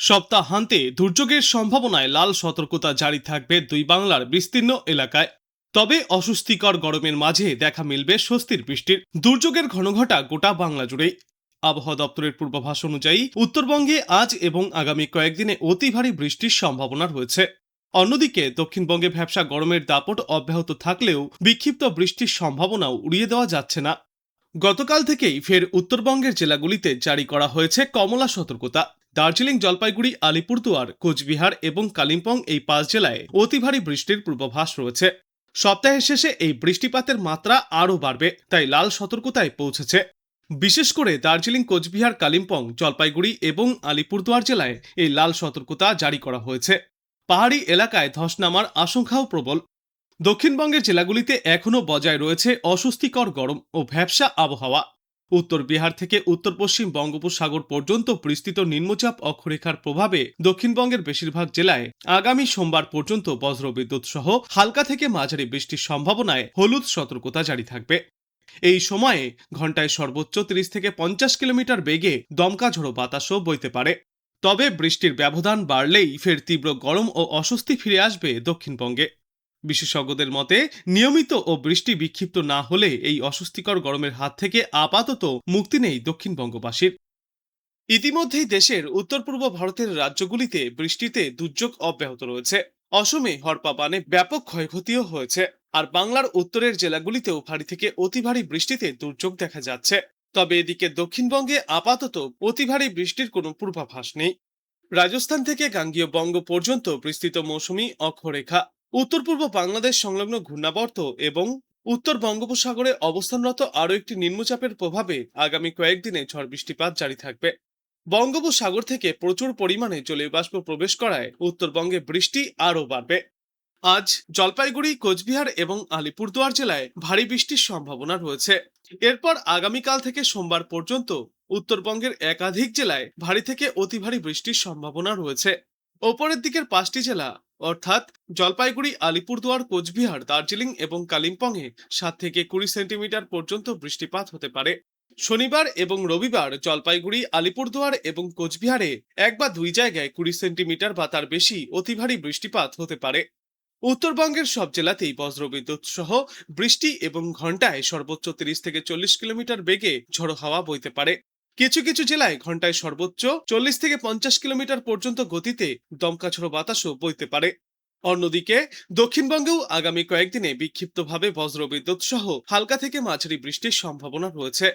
সপ্তাহান্তে দুর্যোগের সম্ভাবনায় লাল সতর্কতা জারি থাকবে দুই বাংলার বিস্তীর্ণ এলাকায়। তবে অস্বস্তিকর গরমের মাঝে দেখা মিলবে স্বস্তির বৃষ্টির। দুর্যোগের ঘনঘটা গোটা বাংলা জুড়েই। আবহাওয়া দপ্তরের পূর্বাভাস অনুযায়ী উত্তরবঙ্গে আজ এবং আগামী কয়েকদিনে অতি ভারী বৃষ্টির সম্ভাবনা রয়েছে। অন্যদিকে দক্ষিণবঙ্গে ভ্যাপসা গরমের দাপট অব্যাহত থাকলেও বিক্ষিপ্ত বৃষ্টির সম্ভাবনাও উড়িয়ে দেওয়া যাচ্ছে না। গতকাল থেকেই ফের উত্তরবঙ্গের জেলাগুলিতে জারি করা হয়েছে কমলা সতর্কতা। দার্জিলিং, জলপাইগুড়ি, আলিপুরদুয়ার, কোচবিহার এবং কালিম্পং এই 5 জেলায় অতি ভারী বৃষ্টির পূর্বাভাস রয়েছে। সপ্তাহের শেষে এই বৃষ্টিপাতের মাত্রা আরও বাড়বে, তাই লাল সতর্কতায় পৌঁছেছে। বিশেষ করে দার্জিলিং, কোচবিহার, কালিম্পং, জলপাইগুড়ি এবং আলিপুরদুয়ার জেলায় এই লাল সতর্কতা জারি করা হয়েছে। পাহাড়ি এলাকায় ধস নামার আশঙ্কাও প্রবল। দক্ষিণবঙ্গের জেলাগুলিতে এখনও বজায় রয়েছে অস্বস্তিকর গরম ও ভ্যাপসা আবহাওয়া। উত্তর বিহার থেকে উত্তর পশ্চিম বঙ্গোপসাগর পর্যন্ত বিস্তৃত নিম্নচাপ অক্ষরেখার প্রভাবে দক্ষিণবঙ্গের বেশিরভাগ জেলায় আগামী সোমবার পর্যন্ত বজ্রবিদ্যুৎ সহ হালকা থেকে মাঝারি বৃষ্টির সম্ভাবনায় হলুদ সতর্কতা জারি থাকবে। এই সময়ে ঘন্টায় সর্বোচ্চ 30 থেকে 50 কিলোমিটার বেগে দমকা ঝোড়ো বাতাসও বইতে পারে। তবে বৃষ্টির ব্যবধান বাড়লেই ফের তীব্র গরম ও অস্বস্তি ফিরে আসবে দক্ষিণবঙ্গে। বিশেষজ্ঞদের মতে নিয়মিত ও বৃষ্টি বিক্ষিপ্ত না হলে এই অস্বস্তিকর গরমের হাত থেকে আপাতত মুক্তি নেই দক্ষিণবঙ্গবাসীর। ইতিমধ্যেই দেশের উত্তর পূর্ব ভারতের রাজ্যগুলিতে বৃষ্টিতে দুর্যোগ অব্যাহত রয়েছে। অসমে হরপা বানে ব্যাপক ক্ষয়ক্ষতিও হয়েছে। আর বাংলার উত্তরের জেলাগুলিতেও ভারী থেকে অতি ভারী বৃষ্টিতে দুর্যোগ দেখা যাচ্ছে। তবে এদিকে দক্ষিণবঙ্গে আপাতত অতি ভারী বৃষ্টির কোনো পূর্বাভাস নেই। রাজস্থান থেকে গাঙ্গীয় বঙ্গ পর্যন্ত বিস্তৃত মৌসুমী অক্ষরেখা, উত্তর পূর্ব বাংলাদেশ সংলগ্ন ঘূর্ণাবর্ত এবং উত্তর বঙ্গোপসাগরে অবস্থানরত আরও একটি নিম্নচাপের প্রভাবে আগামী কয়েকদিনে ঝড় বৃষ্টিপাত জারি থাকবে। বঙ্গোপসাগর থেকে প্রচুর পরিমাণে জলীয় বাষ্প প্রবেশ করায় উত্তরবঙ্গে বৃষ্টি আরও বাড়বে। আজ জলপাইগুড়ি, কোচবিহার এবং আলিপুরদুয়ার জেলায় ভারী বৃষ্টির সম্ভাবনা রয়েছে। এরপর আগামীকাল থেকে সোমবার পর্যন্ত উত্তরবঙ্গের একাধিক জেলায় ভারী থেকে অতি ভারী বৃষ্টির সম্ভাবনা রয়েছে। ওপরের দিকের 5টি জেলা অর্থাৎ জলপাইগুড়ি, আলিপুরদুয়ার, কোচবিহার, দার্জিলিং এবং কালিম্পংয়ে 7 থেকে 20 সেন্টিমিটার পর্যন্ত বৃষ্টিপাত হতে পারে। শনিবার এবং রবিবার জলপাইগুড়ি, আলিপুরদুয়ার এবং কোচবিহারে 1 বা 2 জায়গায় 20 সেন্টিমিটার বা তার বেশি অতি ভারী বৃষ্টিপাত হতে পারে। উত্তরবঙ্গের সব জেলাতেই বজ্রবিদ্যুৎ সহ বৃষ্টি এবং ঘন্টায় সর্বোচ্চ 30 থেকে 40 কিলোমিটার বেগে ঝোড়ো হাওয়া বইতে পারে। কিছু কিছু জেলায় ঘন্টায় সর্বোচ্চ 40 থেকে 50 কিলোমিটার পর্যন্ত গতিতে দমকা ঝোড়ো বাতাসও বইতে পারে। অন্যদিকে দক্ষিণবঙ্গেও আগামী কয়েকদিনে বিক্ষিপ্তভাবে বজ্রবিদ্যুৎ সহ হালকা থেকে মাঝারি বৃষ্টির সম্ভাবনা রয়েছে।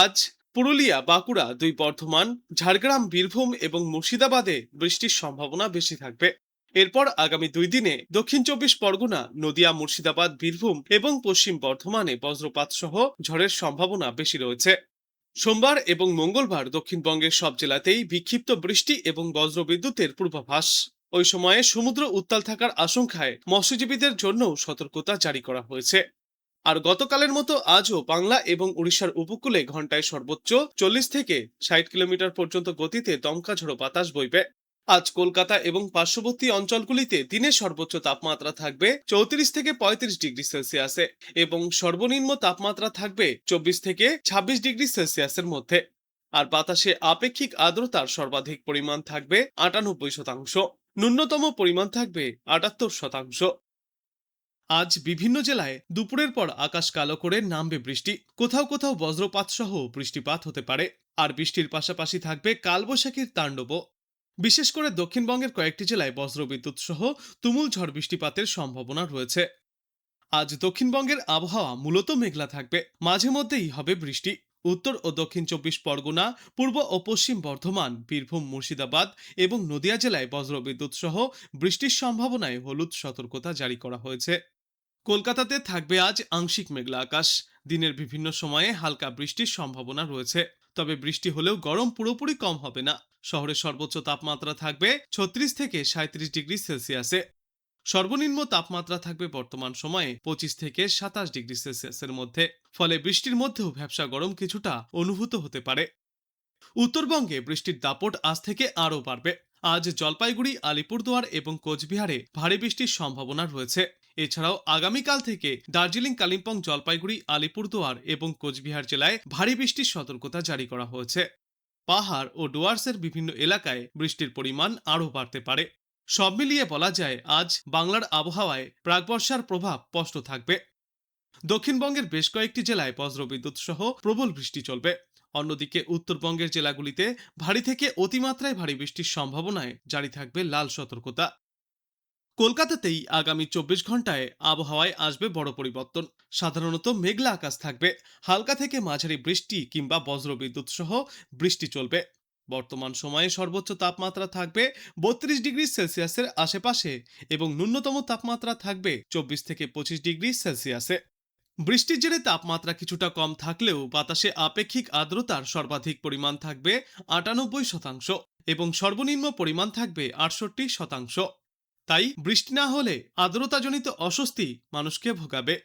আজ পুরুলিয়া, বাঁকুড়া, 2 বর্ধমান, ঝাড়গ্রাম, বীরভূম এবং মুর্শিদাবাদে বৃষ্টির সম্ভাবনা বেশি থাকবে। এরপর আগামী 2 দিনে দক্ষিণ 24 পরগনা, নদিয়া, মুর্শিদাবাদ, বীরভূম এবং পশ্চিম বর্ধমানে বজ্রপাত সহ ঝড়ের সম্ভাবনা বেশি রয়েছে। সোমবার এবং মঙ্গলবার দক্ষিণবঙ্গের সব জেলাতেই বিক্ষিপ্ত বৃষ্টি এবং বজ্রবিদ্যুতের পূর্বাভাস। ওই সময়ে সমুদ্র উত্তাল থাকার আশঙ্কায় মৎস্যজীবীদের জন্যও সতর্কতা জারি করা হয়েছে। আর গতকালের মতো আজও বাংলা এবং উড়িষ্যার উপকূলে ঘন্টায় সর্বোচ্চ 40 থেকে 60 কিলোমিটার পর্যন্ত গতিতে দমকা ঝোড়ো বাতাস বইবে। আজ কলকাতা এবং পার্শ্ববর্তী অঞ্চলগুলিতে দিনের সর্বোচ্চ তাপমাত্রা থাকবে 34 থেকে 35 ডিগ্রি সেলসিয়াসে এবং সর্বনিম্ন তাপমাত্রা থাকবে 24 থেকে 26 ডিগ্রি সেলসিয়াসের মধ্যে। আর বাতাসে আপেক্ষিক আর্দ্রতার সর্বাধিক পরিমাণ থাকবে 98%, ন্যূনতম পরিমাণ থাকবে 78%। আজ বিভিন্ন জেলায় দুপুরের পর আকাশ কালো করে নামবে বৃষ্টি। কোথাও কোথাও বজ্রপাত সহ বৃষ্টিপাত হতে পারে। আর বৃষ্টির পাশাপাশি থাকবে কালবৈশাখীর তাণ্ডবও। বিশেষ করে দক্ষিণবঙ্গের কয়েকটি জেলায় বজ্রবিদ্যুৎ সহ তুমুল ঝড় বৃষ্টিপাতের সম্ভাবনা রয়েছে। আজ দক্ষিণবঙ্গের আবহাওয়া মূলত মেঘলা থাকবে, মাঝে মধ্যেই হবে বৃষ্টি। উত্তর ও দক্ষিণ 24 পরগনা, পূর্ব ও পশ্চিম বর্ধমান, বীরভূম, মুর্শিদাবাদ এবং নদিয়া জেলায় বজ্রবিদ্যুৎ সহ বৃষ্টির সম্ভাবনায় হলুদ সতর্কতা জারি করা হয়েছে। কলকাতাতে থাকবে আজ আংশিক মেঘলা আকাশ। দিনের বিভিন্ন সময়ে হালকা বৃষ্টির সম্ভাবনা রয়েছে। তবে বৃষ্টি হলেও গরম পুরোপুরি কম হবে না। শহরের সর্বোচ্চ তাপমাত্রা থাকবে 36 থেকে 37 ডিগ্রি সেলসিয়াসে। সর্বনিম্ন তাপমাত্রা থাকবে বর্তমান সময়ে 25 থেকে 27 ডিগ্রি সেলসিয়াসের মধ্যে। ফলে বৃষ্টির মধ্যেও ভ্যাপসা গরম কিছুটা অনুভূত হতে পারে। উত্তরবঙ্গে বৃষ্টির দাপট আজ থেকে আরও বাড়বে। আজ জলপাইগুড়ি, আলিপুরদুয়ার এবং কোচবিহারে ভারী বৃষ্টির সম্ভাবনা রয়েছে। এছাড়াও আগামীকাল থেকে দার্জিলিং, কালিম্পং, জলপাইগুড়ি, আলিপুরদুয়ার এবং কোচবিহার জেলায় ভারী বৃষ্টির সতর্কতা জারি করা হয়েছে। পাহাড় ও ডুয়ার্সের বিভিন্ন এলাকায় বৃষ্টির পরিমাণ আরও বাড়তে পারে। সব মিলিয়ে বলা যায় আজ বাংলার আবহাওয়ায় প্রাকবর্ষার প্রভাব স্পষ্ট থাকবে। দক্ষিণবঙ্গের বেশ কয়েকটি জেলায় বজ্রবিদ্যুৎ সহ প্রবল বৃষ্টি চলবে। অন্যদিকে উত্তরবঙ্গের জেলাগুলিতে ভারী থেকে অতিমাত্রায় ভারী বৃষ্টির সম্ভাবনায় জারি থাকবে লাল সতর্কতা। কলকাতাতেই আগামী 24 ঘন্টায় আবহাওয়ায় আসবে বড় পরিবর্তন। সাধারণত মেঘলা আকাশ থাকবে, হালকা থেকে মাঝারি বৃষ্টি কিংবা বজ্রবিদ্যুৎ সহ বৃষ্টি চলবে। বর্তমান সময়ে সর্বোচ্চ তাপমাত্রা থাকবে 32 ডিগ্রি সেলসিয়াসের আশেপাশে এবং ন্যূনতম তাপমাত্রা থাকবে 24 থেকে 25 ডিগ্রি সেলসিয়াসে। বৃষ্টির জেরে তাপমাত্রা কিছুটা কম থাকলেও বাতাসে আপেক্ষিক আর্দ্রতার সর্বাধিক পরিমাণ থাকবে 98% এবং সর্বনিম্ন পরিমাণ থাকবে 68%। তাই বৃষ্টি না হলে আর্দ্রতাজনিত অস্বস্তি মানুষকে ভোগাবে।